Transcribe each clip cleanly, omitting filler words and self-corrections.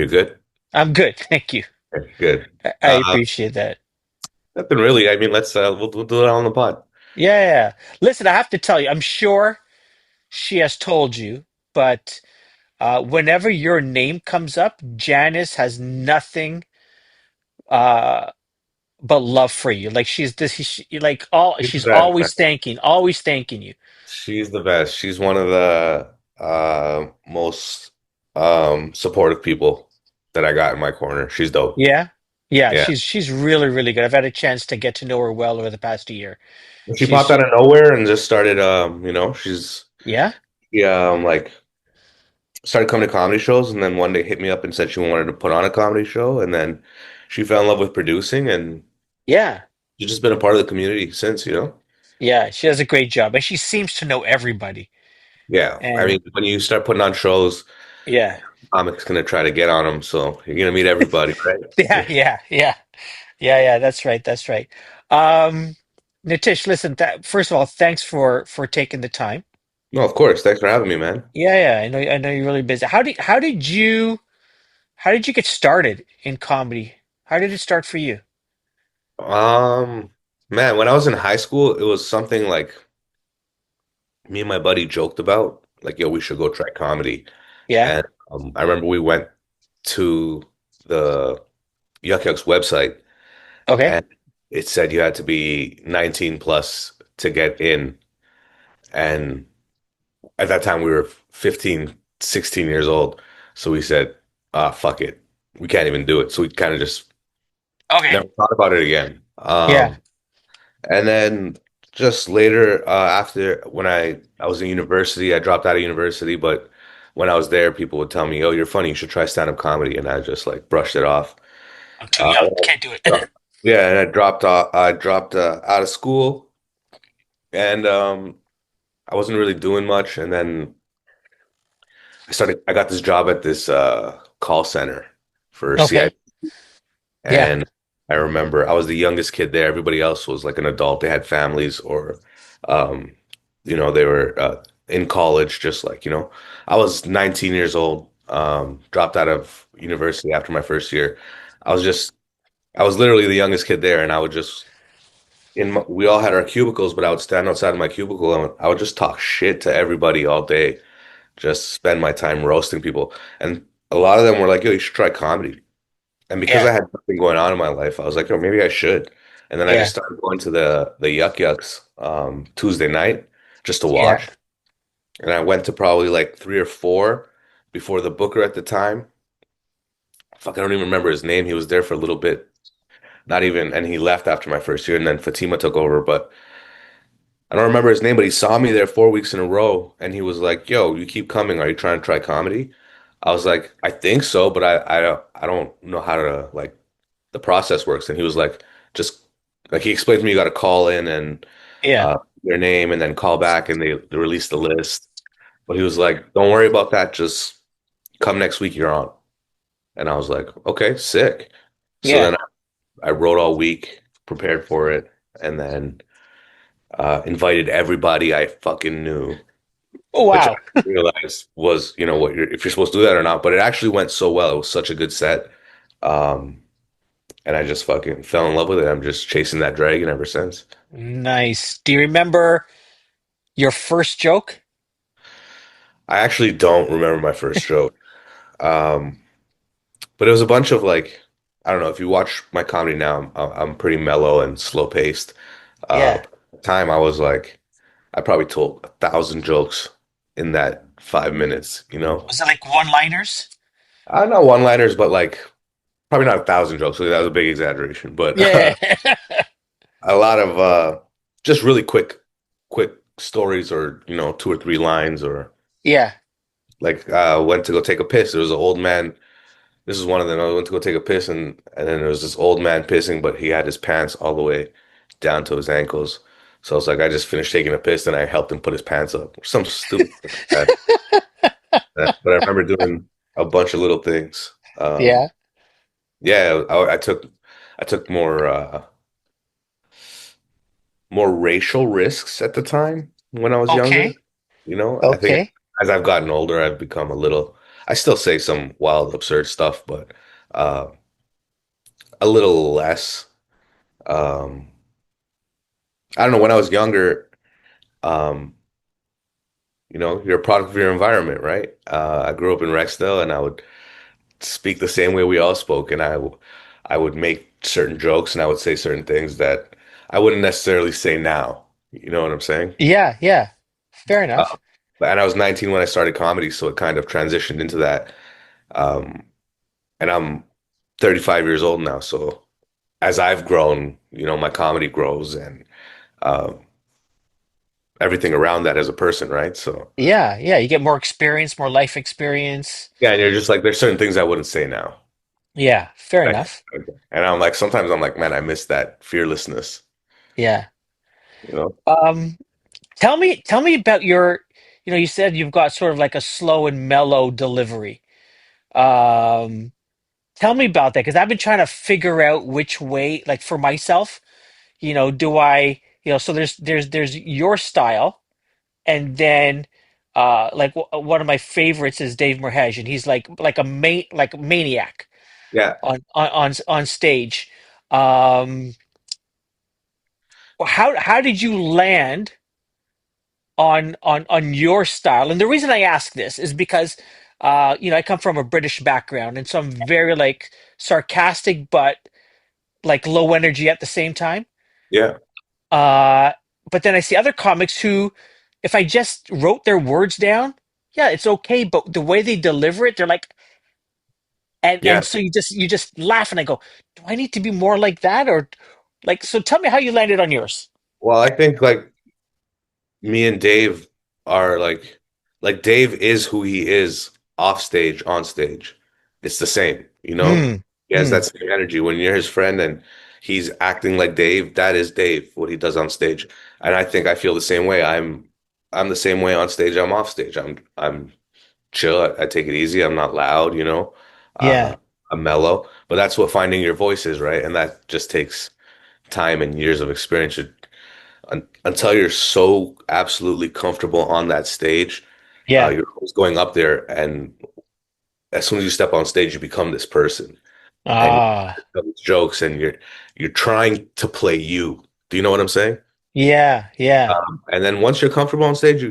You're good? I'm good, thank you. Okay, good. I appreciate that. Nothing really. I mean, we'll do it on the pod. Yeah, yeah, yeah. Listen, I have to tell you, I'm sure she has told you, but whenever your name comes up, Janice has nothing uh, but love for you. Like She's the she's best, man. always thanking you. She's the best. She's one of the most supportive people that I got in my corner. She's dope. Yeah, yeah, Yeah. she's really, really good. I've had a chance to get to know her well over the past year. She popped out She's of nowhere and just started she's yeah, yeah, like started coming to comedy shows and then one day hit me up and said she wanted to put on a comedy show and then she fell in love with producing and yeah, she's just been a part of the community since. yeah. She does a great job, and she seems to know everybody. Yeah, I And mean, when you start putting on shows, yeah. comics gonna try to get on them, so you're gonna meet everybody, right? Yeah, yeah, yeah, yeah, yeah. That's right. That's right. Um, Nitish, listen. First of all, thanks for taking the time. No, of course. Thanks for having me, man. Yeah, yeah. I know you're really busy. How did you get started in comedy? How did it start for you? Um, Man, when I was in high school, it was something like me and my buddy joked about, like, yo, we should go try comedy. Yeah. And I remember we went to the Yuck Yucks website, Okay. and it said you had to be 19 plus to get in. And at that time, we were 15, 16 years old. So we said, ah, fuck it. We can't even do it. So we kind of just Okay. never thought about it again. Yeah. And then just later, after when I was in university, I dropped out of university, but when I was there, people would tell me, "Oh, you're funny. You should try stand-up comedy," and I just like brushed it off. I'm too Uh, young. Can't do it. yeah, and I dropped off. I dropped out of school, and I wasn't really doing much. And then I got this job at this call center for CI. Okay. Yeah. And I remember I was the youngest kid there. Everybody else was like an adult. They had families or, um, they were in college, just like. I was 19 years old, dropped out of university after my first year. I was just, I was literally the youngest kid there. And I would just, we all had our cubicles, but I would stand outside of my cubicle and I would just talk shit to everybody all day, just spend my time roasting people. And a lot of them were like, yo, you should try comedy. And because Yeah. I had nothing going on in my life, I was like, oh, maybe I should. And then I just Yeah. started going to the Yuck Yucks Tuesday night just to Yeah. watch. And I went to probably like three or four before the booker at the time. Fuck, I don't even remember his name. He was there for a little bit, not even, and he left after my first year. And then Fatima took over, but I don't remember his name. But he saw me there 4 weeks in a row, and he was like, "Yo, you keep coming. Are you trying to try comedy?" I was like, "I think so, but I don't know how to like the process works." And he was like, just like he explained to me, you got to call in and Yeah. your name and then call back and they release the list. But he was like, don't worry about that. Just come next week, you're on. And I was like, okay, sick. So Yeah. then I wrote all week, prepared for it, and then invited everybody I fucking knew, Oh, which I wow. didn't realize was, if you're supposed to do that or not. But it actually went so well. It was such a good set. Um, and I just fucking fell in love with it. I'm just chasing that dragon ever since. Nice. Do you remember your first joke? I actually don't remember my first joke. Um, but it was a bunch of like, I don't know, if you watch my comedy now, I'm pretty mellow and slow paced. Yeah. At the time I was like, I probably told 1,000 jokes in that 5 minutes. Was it like one-liners? I don't know one-liners, but like probably not 1,000 jokes. So that was a big exaggeration, but Yeah. a lot of just really quick stories or, two or three lines or Yeah. like went to go take a piss. There was an old man. This is one of them. I went to go take a piss, and then there was this old man pissing, but he had his pants all the way down to his ankles. So I was like, I just finished taking a piss, and I helped him put his pants up. Some stupid shit like that. But I remember doing a bunch of little things. Yeah. Yeah, I took more racial risks at the time when I was Okay. younger. I think Okay. as I've gotten older, I've become a little. I still say some wild, absurd stuff, but uh, a little less. Um, I don't know. When I was younger, um, you're a product of your environment, right? I grew up in Rexdale, and I would speak the same way we all spoke, and I would make certain jokes, and I would say certain things that I wouldn't necessarily say now. You know what I'm saying? Yeah, yeah. Fair Uh, enough. and I was 19 when I started comedy, so it kind of transitioned into that. Um, and I'm 35 years old now, so as I've grown, my comedy grows and um, everything around that as a person, right? So Yeah, yeah. You get more experience, more life experience. yeah, and you're just like, there's certain things I wouldn't say now. Yeah, fair Right. enough. And I'm like, sometimes I'm like, man, I miss that fearlessness, Yeah. you know? Um, tell me about your, you said you've got sort of like a slow and mellow delivery. Um, Tell me about that because I've been trying to figure out which way, like for myself, do I, so there's your style, and then like one of my favorites is Dave Merhesh, and he's like like a maniac Yeah, on stage. Um, how did you land on your style? And the reason I ask this is because I come from a British background, and so I'm very like sarcastic, but like low energy at the same time. yeah, Uh, but then I see other comics who, if I just wrote their words down, yeah, it's okay. But the way they deliver it, they're like, and yeah. so you just laugh, and I go, do I need to be more like that, or like? So tell me how you landed on yours. Well, I think like me and Dave are like Dave is who he is off stage, on stage. It's the same, you know? Mm, He has that mm, same energy. When you're his friend and he's acting like Dave, that is Dave, what he does on stage. And I think I feel the same way. I'm the same way on stage, I'm off stage. I'm chill. I take it easy. I'm not loud, you know? Uh yeah, I'm mellow. But that's what finding your voice is, right? And that just takes time and years of experience until you're so absolutely comfortable on that stage. yeah, You're always going up there, and as soon as you step on stage, you become this person, and you ah, tell these jokes, and you're trying to play you. Do you know what I'm saying? yeah, yeah, And then once you're comfortable on stage,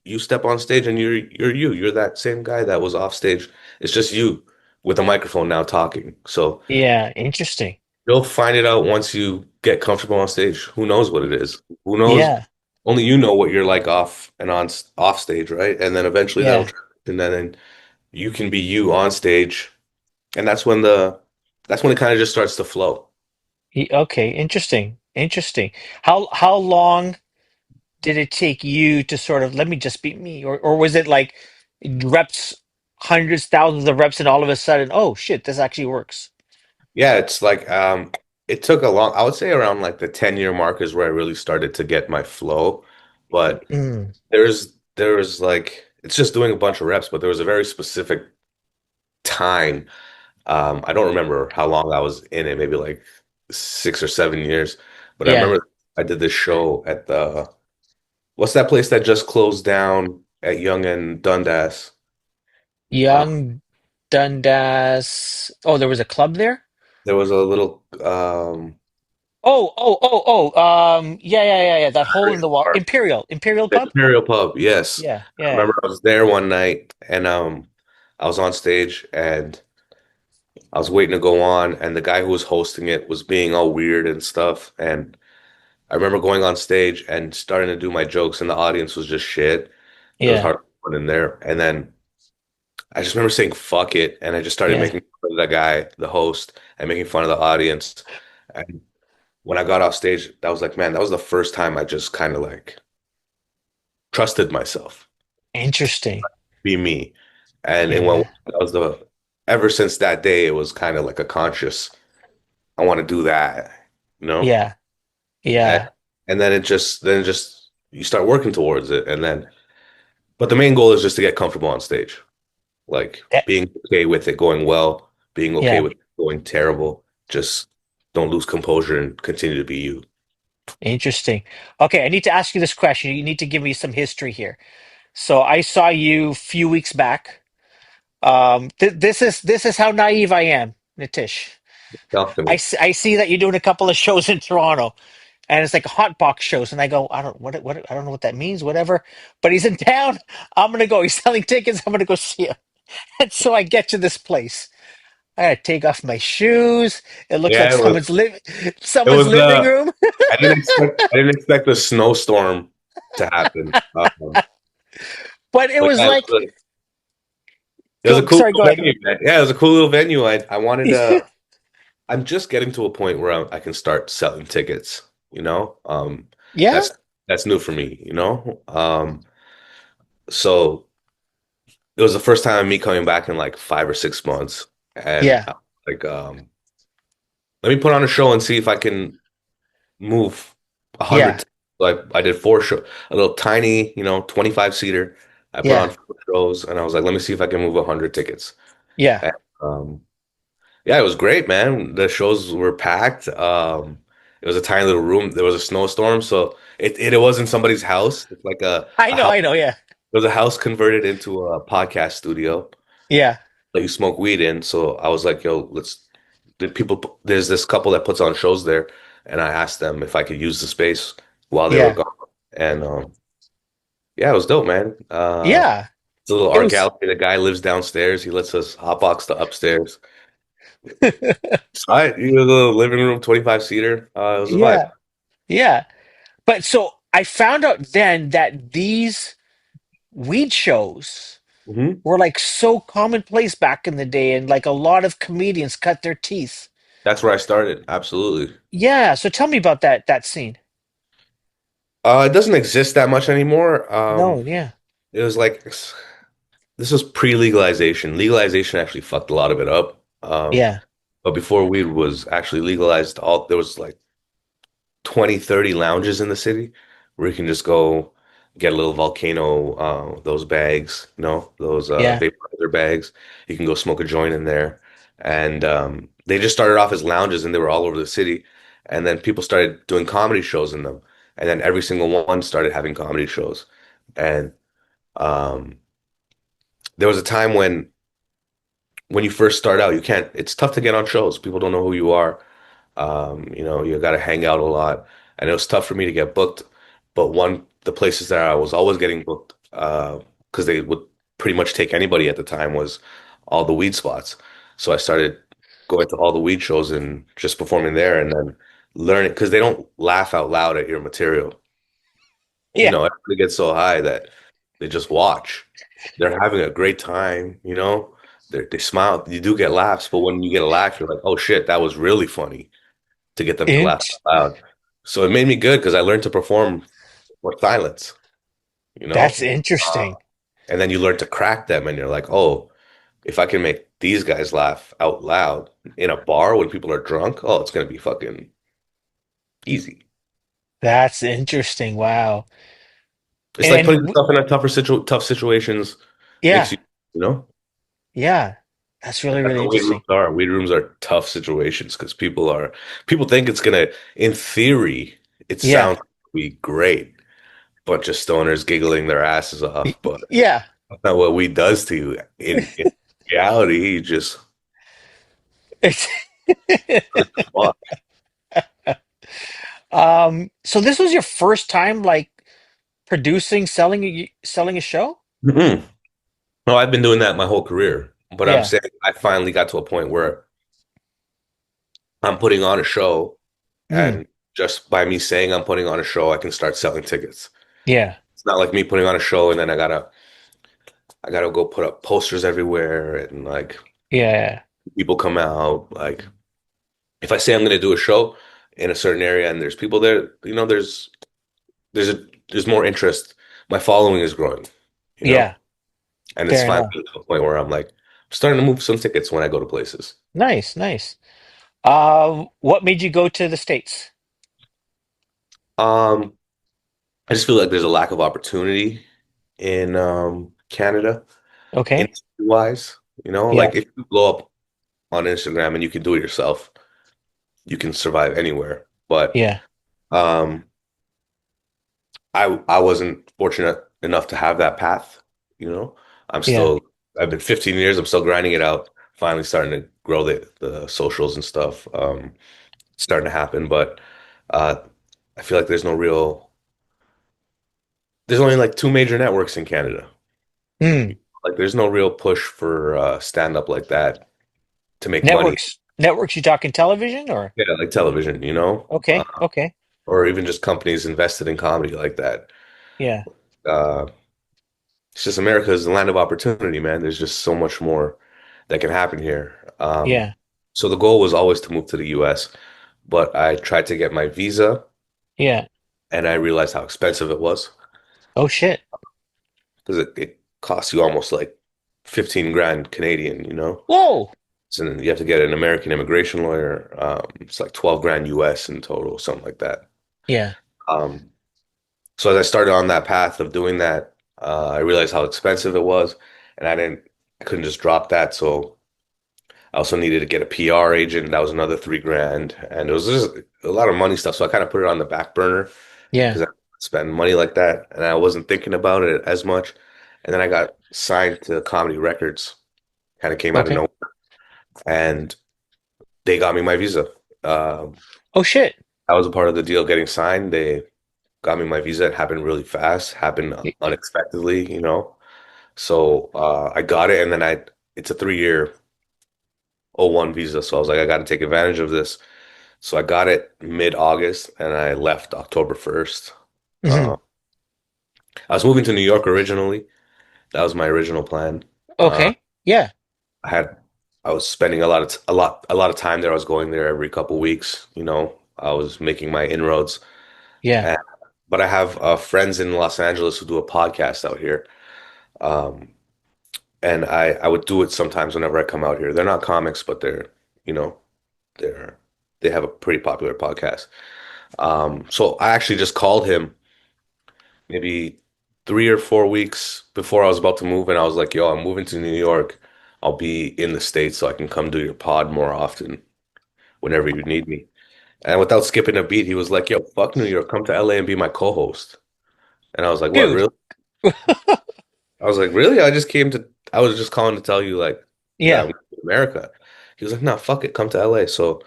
you step on stage, and you're you. You're that same guy that was off stage. It's just you with a microphone now talking. So yeah. Interesting. you'll find it out once you get comfortable on stage. Who knows what it is? Who knows? Yeah, Only you know what you're like off and off stage, right? And then eventually that'll yeah. transition, and then you can be you on stage, and that's when it kind of just starts to flow. Okay, interesting, interesting. How long did it take you to sort of let me just be me, or was it like reps, hundreds, thousands of reps, and all of a sudden, oh shit, this actually works? Yeah, it's like it took a long, I would say around like the 10-year mark is where I really started to get my flow. But Mm, there was like it's just doing a bunch of reps, but there was a very specific time. I don't remember how long I was in it, maybe like 6 or 7 years. But I yeah, remember I did this show at the what's that place that just closed down at Young and Dundas? Uh, young Dundas. Oh, there was a club there. there was a little Yeah, yeah, yeah, yeah. That hole in the wall, Imperial the Pub. Imperial Pub. Yes, Yeah, I yeah, remember I was there one night and I was on stage and I was waiting to go on, and the guy who was hosting it was being all weird and stuff. And I remember going on stage and starting to do my jokes, and the audience was just shit. There was yeah, hardly anyone in there. And then I just remember saying "fuck it," and I just started yeah. making fun of the guy, the host, and making fun of the audience. And when I got off stage, that was like, man, that was the first time I just kind of like trusted myself, Interesting. be me. And Yeah, that was the ever since that day, it was kind of like a conscious, I want to do that, you know? yeah, And, yeah. and then it just you start working towards it. But the main goal is just to get comfortable on stage, like Eh, being okay with it going well, being okay yeah. with it going terrible. Just don't lose composure and continue to be you. Interesting. Okay, I need to ask you this question. You need to give me some history here. So I saw you a few weeks back. This is how naive I am, Nitish. Talk to I, me. I see that you're doing a couple of shows in Toronto, and it's like hot box shows, and I go, I don't what I don't know what that means, whatever. But he's in town. I'm gonna go. He's selling tickets. I'm gonna go see him. And so I get to this place. I gotta take off my shoes. It looks like Yeah, it someone's was living room. I didn't expect a snowstorm to happen. But it But was yeah, like, it was a cool sorry, go little ahead. venue, man. Yeah, it was a cool little venue. I wanted to. I'm just getting to a point where I can start selling tickets. You know, Yeah, that's that's new for me. So it was the first time of me coming back in like 5 or 6 months, and yeah, like, let me put on a show and see if I can move a yeah, hundred. So I did four show, a little tiny, 25 seater. I put on yeah, four shows, and I was like, let me see if I can move 100 tickets. yeah. And, yeah, it was great, man. The shows were packed. It was a tiny little room. There was a snowstorm, so it wasn't somebody's house. It's like I a know, house. I know. Yeah, It was a house converted into a podcast studio yeah, that you smoke weed in. So I was like, yo, there's this couple that puts on shows there, and I asked them if I could use the space while they were yeah, gone. And yeah, it was dope, man. yeah. It's a little It art was. gallery. The guy lives downstairs. He lets us hotbox the upstairs. So you know, the living room, 25 seater. It was a vibe. Yeah, yeah. But so I found out then that these weed shows Hmm. were like so commonplace back in the day, and like a lot of comedians cut their teeth. That's where I started. Absolutely. Yeah, so tell me about that scene. It doesn't exist that much anymore. No, yeah, It was like this was pre-legalization. Legalization actually fucked a lot of it up. yeah, But before weed was actually legalized, all there was like 20, 30 lounges in the city where you can just go get a little volcano, those bags, those yeah, vaporizer bags. You can go smoke a joint in there. And they just started off as lounges and they were all over the city. And then people started doing comedy shows in them. And then every single one started having comedy shows. And um, there was a time when you first start out, it's tough to get on shows. People don't know who you are. You got to hang out a lot, and it was tough for me to get booked. But the places that I was always getting booked, because they would pretty much take anybody at the time, was all the weed spots. So I started going to all the weed shows and just performing there, and then learning because they don't laugh out loud at your material. yeah. Everybody gets so high that they just watch. They're having a great time. They smile. You do get laughs, but when you get a laugh, you're like, oh shit, that was really funny to get them to laugh Int out loud. So it made me good because I learned to perform for silence, you that's know? Uh, interesting. and then you learn to crack them and you're like, oh, if I can make these guys laugh out loud in a bar when people are drunk, oh, it's gonna be fucking easy. That's interesting. Wow. It's like And putting yourself in a tough situations makes yeah, you. yeah. That's really, That's really what weight interesting. rooms are. Weight rooms are tough situations because people think it's gonna, in theory, it Yeah. sounds like it'll be great. Bunch of stoners giggling their asses off, but Yeah. that's not what weed does to you. In reality, you just It's fuck. so this was your first time like producing, selling a show? Mm-mm. No, I've been doing that my whole career, but I'm Yeah. saying I finally got to a point where I'm putting on a show, Mm. and just by me saying I'm putting on a show, I can start selling tickets. Yeah. It's not like me putting on a show and then I gotta go put up posters everywhere and like Yeah. people come out. Like if I say I'm gonna do a show in a certain area and there's people there, there's more interest. My following is growing, you know, Yeah. and it's Fair finally enough. to a point where I'm like starting to move some tickets when I go to places. Nice, nice. What made you go to the States? Um, I just feel like there's a lack of opportunity in Canada, Okay. industry wise. Yeah. Like if you blow up on Instagram and you can do it yourself, you can survive anywhere. But Yeah. um, I wasn't fortunate enough to have that path. You know, I'm Yeah. still I've been 15 years. I'm still grinding it out. Finally starting to grow the socials and stuff. It's starting to happen, but uh, I feel like there's only like two major networks in Canada. Hmm. Like there's no real push for stand up like that to make money. Networks, you talking television or? Yeah, like television, Okay, okay. or even just companies invested in comedy like that. Yeah, Uh, it's just America is the land of opportunity, man. There's just so much more that can happen here. yeah, So the goal was always to move to the US, but I tried to get my visa yeah. and I realized how expensive it was Oh shit. because it costs you almost like 15 grand Canadian, you know? Whoa. So then you have to get an American immigration lawyer. It's like 12 grand US in total, something like that. Yeah. Um, so as I started on that path of doing that, I realized how expensive it was, and I couldn't just drop that. So I also needed to get a PR agent. That was another 3 grand, and it was just a lot of money stuff. So I kind of put it on the back burner Yeah. because I spend money like that, and I wasn't thinking about it as much. And then I got signed to Comedy Records, kind of came out of Okay. nowhere, and they got me my visa. Um, Oh shit. I was a part of the deal getting signed. They got me my visa. It happened really fast, happened Y- unexpectedly, you know. So I got it, and then it's a 3 year O1 visa. So I was like, I got to take advantage of this. So I got it mid-August, and I left October 1st. mhm. Uh, I was moving to New York originally. That was my original plan. Uh, Okay. Yeah. I had I was spending a lot of time there. I was going there every couple weeks. I was making my inroads. Yeah. And, but I have friends in Los Angeles who do a podcast out here. Um, and I would do it sometimes whenever I come out here. They're not comics, but you know, they're they have a pretty popular podcast. So I actually just called him maybe 3 or 4 weeks before I was about to move, and I was like, "Yo, I'm moving to New York. I'll be in the States, so I can come do your pod more often whenever you need me." And without skipping a beat, he was like, "Yo, fuck New York. Come to LA and be my co-host." And I was like, "What, Dude. really?" I was like, "Really? I was just calling to tell you like that I'm Yeah. going to America." He was like, "No, fuck it. Come to LA." So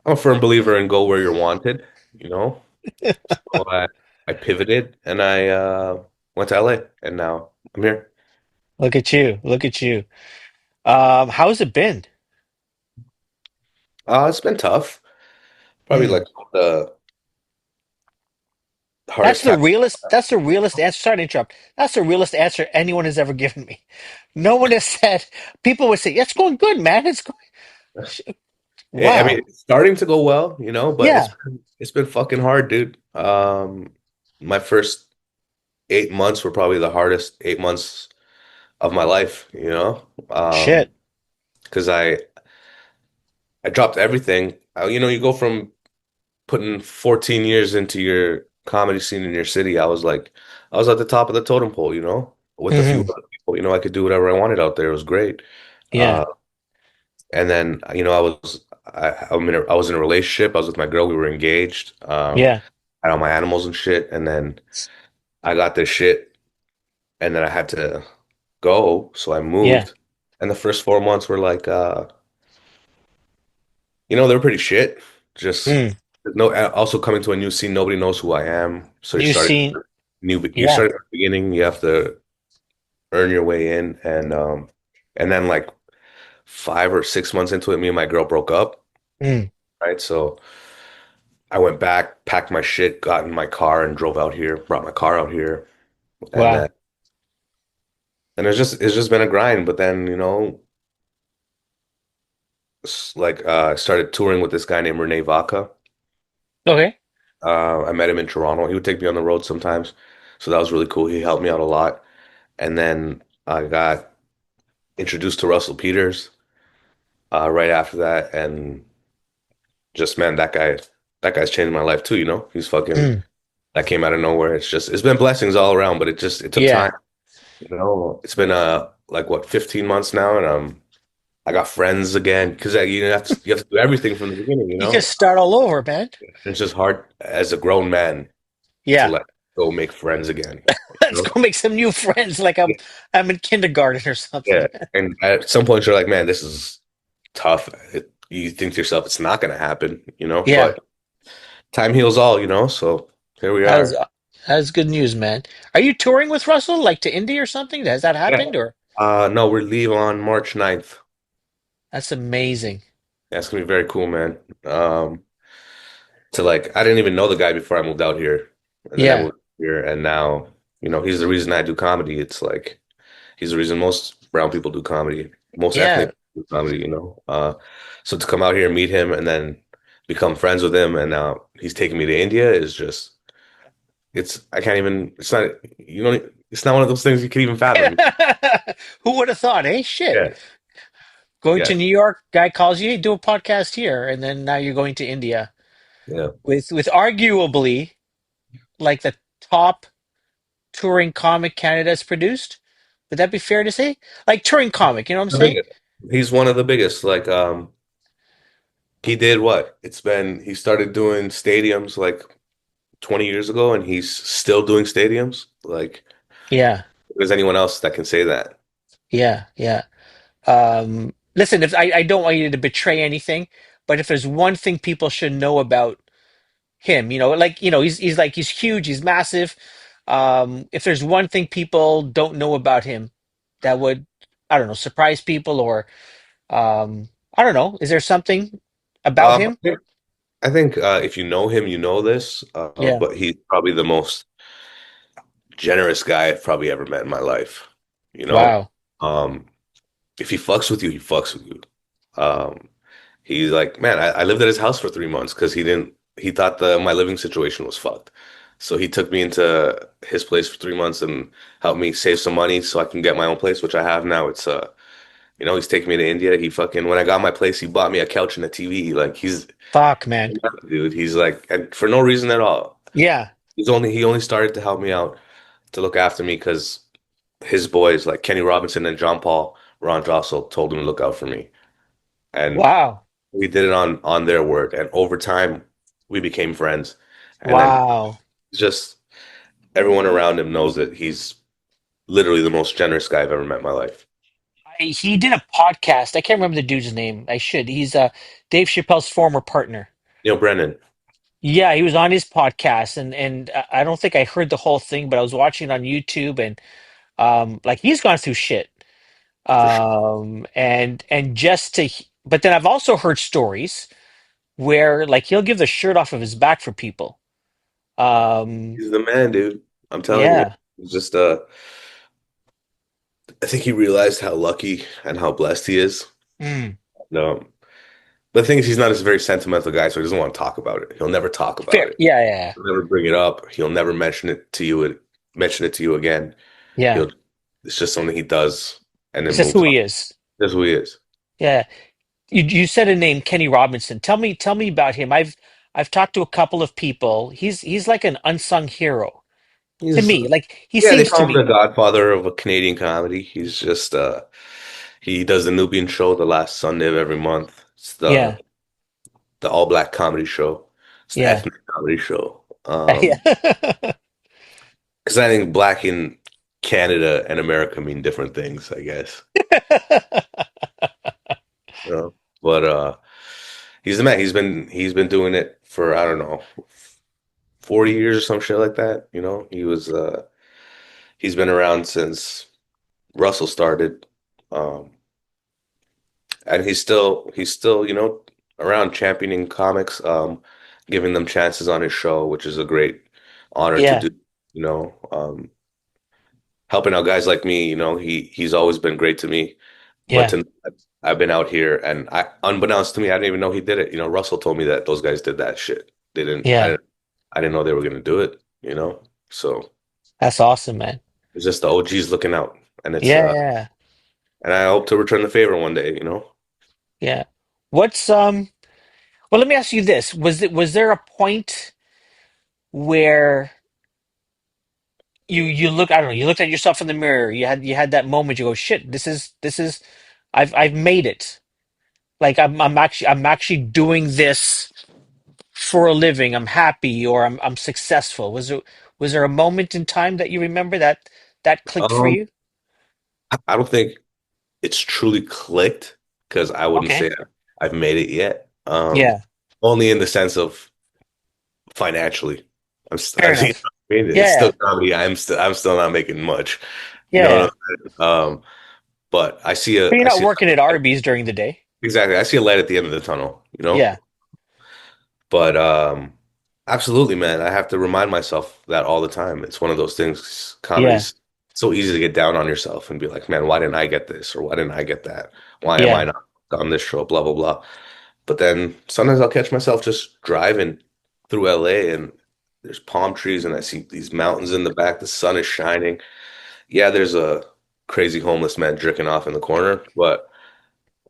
I'm a firm believer in go where you're wanted, you know? So I pivoted and I went to LA and now I'm here. Look at you. Look at you. How's it been? It's been tough. Probably Mm. like the hardest time. That's the realest answer. Sorry to interrupt. That's the realest answer anyone has ever given me. No one has said, people would say, it's going good, man. It's going, I mean, wow. it's starting to go well, but Yeah. it's been fucking hard, dude. My first 8 months were probably the hardest 8 months of my life, Shit. because I dropped everything. You go from putting 14 years into your comedy scene in your city. I was at the top of the totem pole, with a few Hmm. other people. I could do whatever I wanted out there. It was great. Yeah. Uh, and then, I was in a relationship. I was with my girl. We were engaged. Yeah. I had all my animals and shit. And then I got this shit, and then I had to go. So I Yeah. moved. And the first 4 months were like, they were pretty shit. Just Mm. no. Also coming to a new scene, nobody knows who I am. So You seen, you yeah. start at the beginning. You have to earn your way in, and then like 5 or 6 months into it, me and my girl broke up. Mm. Right, so I went back, packed my shit, got in my car, and drove out here. Brought my ar out here, and then Wow. and it's just been a grind. But then I started touring with this guy named Renee Vaca. Okay. I met him in Toronto. He would take me on the road sometimes. So that was really cool. He helped me out a lot. And then I got introduced to Russell Peters right after that. And just, man, that guy's changed my life too, He's fucking, Mm. that came out of nowhere. It's been blessings all around, but it took Yeah. time, It's been like what, 15 months now, and I got friends again because you have to do everything from the beginning, You can start all over, man. It's just hard as a grown man to Yeah. let go make friends again. You Let's know? go make some new friends. Like I'm in kindergarten or something. Yeah. And at some point you're like, man, this is tough. You think to yourself, it's not going to happen, Yeah, but time heals all, so here we that is are. that is good news, man. Are you touring with Russell, like to India or something? Has that Yeah. happened, or No, we leave on March 9th. that's amazing? That's gonna be very cool, man. To like, I didn't even know the guy before I moved out here, and then I Yeah, moved here, and now, he's the reason I do comedy. It's like he's the reason most brown people do comedy, most yeah. ethnic do comedy, So to come out here and meet him, and then become friends with him, and now he's taking me to India is just, I can't even. It's not, it's not one of those things you can even fathom. Who would have thought? Hey, shit. Yeah, Going yeah, to New York, guy calls you, hey, do a podcast here, and then now you're going to India yeah. with arguably like the top touring comic Canada's produced. Would that be fair to say? Like touring comic, you know what I'm The saying? biggest. He's one of the biggest. Like, he did what? He started doing stadiums like 20 years ago, and he's still doing stadiums. Like, Yeah, there's anyone else that can say that? yeah, yeah. Listen, if I don't want you to betray anything, but if there's one thing people should know about him, like he's huge, he's massive. If there's one thing people don't know about him that would, I don't know, surprise people or I don't know, is there something about Um, him? I think if you know him, you know this, Yeah. but he's probably the most generous guy I've probably ever met in my life. You know, Wow. um, if he fucks with you, he fucks with you. Um, he's like, man, I lived at his house for 3 months because he thought my living situation was fucked. So he took me into his place for 3 months and helped me save some money so I can get my own place, which I have now. He's taking me to India. When I got my place, he bought me a couch and a TV. Like Fuck, man. dude, he's like, and for no reason at all. Yeah. He only started to help me out to look after me because his boys like Kenny Robinson and John Paul, Ron Drossel told him to look out for me. And Wow. we did it on their word. And over time, we became friends. And then Wow. just everyone around him knows that he's literally the most generous guy I've ever met in my life. He did a podcast. I can't remember the dude's name. I should. He's Dave Chappelle's former partner. Brennan, Yeah, he was on his podcast, and I don't think I heard the whole thing, but I was watching it on YouTube, and like he's gone through shit. for sure. And but then I've also heard stories where like he'll give the shirt off of his back for people. Um, He's the man, dude. I'm telling you. yeah. He's just I think he realized how lucky and how blessed he is. Mm. No. But the thing is, he's not a very sentimental guy, so he doesn't want to talk about it. He'll never talk about Fair. it. Yeah, yeah, He'll never bring it up. He'll never mention it to you again. yeah. He'll, it's just something he does and then It's just moves who on. he is. That's who he is. Yeah. You said a name, Kenny Robinson. Tell me about him. I've talked to a couple of people. He's like an unsung hero to He's me. Like he Yeah, they seems to call him the me. godfather of a Canadian comedy. He does the Nubian show the last Sunday of every month. It's Yeah, the all black comedy show. It's the yeah, ethnic comedy show. yeah. Because I think black in Canada and America mean different things, I guess. You know? But he's the man. He's been doing it for, I don't know, 40 years or some shit like that. He's been around since Russell started. Um and he's still, around championing comics, giving them chances on his show, which is a great honor to Yeah, do, you know. Helping out guys like me, he's always been great to me. But yeah, to I've been out here, and unbeknownst to me, I didn't even know he did it. Russell told me that those guys did that shit. They didn't yeah. I didn't know they were gonna do it. So That's awesome, man. it's just the OGs looking out. And it's Yeah, yeah, and I hope to return the favor one day. yeah. What's Well, let me ask you this. Was there a point where you look, I don't know, you looked at yourself in the mirror, you had that moment, you go, shit, this is I've made it. Like I'm actually doing this for a living. I'm happy or I'm successful. Was there a moment in time that you remember that clicked for Um, you? I don't think it's truly clicked because I wouldn't Okay. say I've made it yet. Yeah. Only in the sense of financially. Fair You know enough. what I mean? It's Yeah. still comedy. I'm still not making much. You know Yeah. what I'm saying? But But you're I not see working at a, Arby's during the day. exactly. I see a light at the end of the tunnel, you know? Yeah. But absolutely, man. I have to remind myself that all the time. It's one of those things, Yeah. comedy's so easy to get down on yourself and be like, man, why didn't I get this? Or why didn't I get that? Why am I Yeah. not on this show? Blah, blah, blah. But then sometimes I'll catch myself just driving through LA and there's palm trees and I see these mountains in the back. The sun is shining. Yeah, there's a crazy homeless man jerking off in the corner, but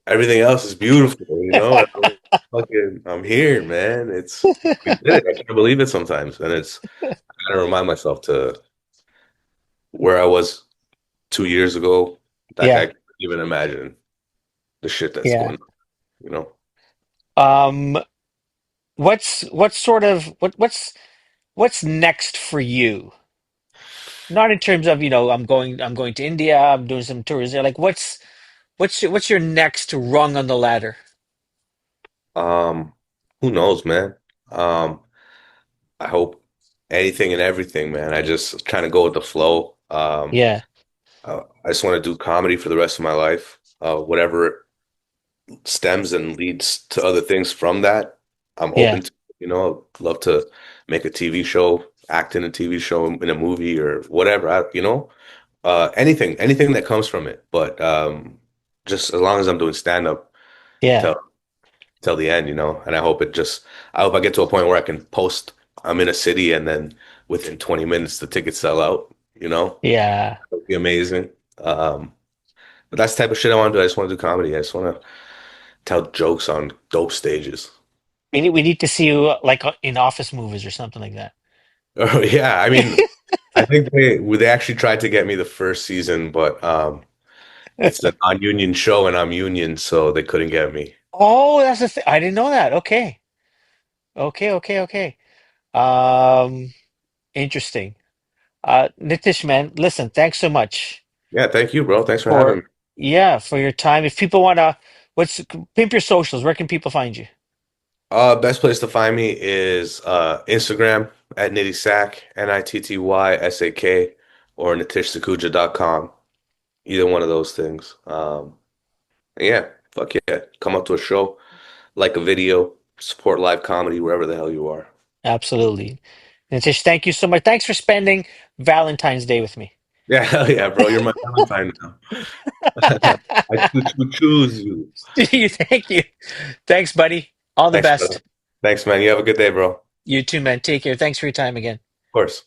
everything else is beautiful, you know? And I'm here, man. We did it. I can't believe it sometimes. And I gotta remind myself to where I was 2 years ago. Like I Yeah. can't even imagine the shit that's Yeah. going on, you know? Um, what's sort of what's next for you? Not in terms of, I'm going to India, I'm doing some tourism. Like what's your next rung on the ladder? Um, who knows, man? Um, I hope anything and everything, man. I just kind of go with the flow. Yeah. I just want to do comedy for the rest of my life. Whatever stems and leads to other things from that, I'm Yeah. open to. You know, I'd love to make a TV show, act in a TV show, in a movie, or whatever. Anything that comes from it. But just as long as I'm doing stand up Yeah. till till the end, And I hope I get to a point where I can post. I'm in a city, and then within 20 minutes, the tickets sell out. Yeah. That'd be amazing. Um, but that's the type of shit I want to do. I just want to do comedy. I just want to tell jokes on dope stages. We need to see you like in office movies or something like that. Oh yeah, I mean, I think they actually tried to get me the first season, but it's a non-union show and I'm union, so they couldn't get me. Oh, that's the thing. I didn't know that. Okay. Okay, okay, okay. Um, Interesting. Nitish, man, listen, thanks so much Yeah, thank you, bro. Thanks for having for me. yeah, for your time. If people wanna what's pimp your socials, where can people find you? Best place to find me is Instagram at nittysak, NITTYSAK, or nitishsakuja.com. Either one of those things. Yeah, fuck yeah. Come up to a show, like a video, support live comedy wherever the hell you are. Absolutely. Nitish, thank you so much. Thanks for spending Valentine's Day with me. Yeah, hell yeah, bro. You're my Valentine now. I choose you. Thank you. Thanks, buddy. All the Thanks, brother. best. Thanks, man. You have a good day, bro. Of You too, man. Take care. Thanks for your time again. course.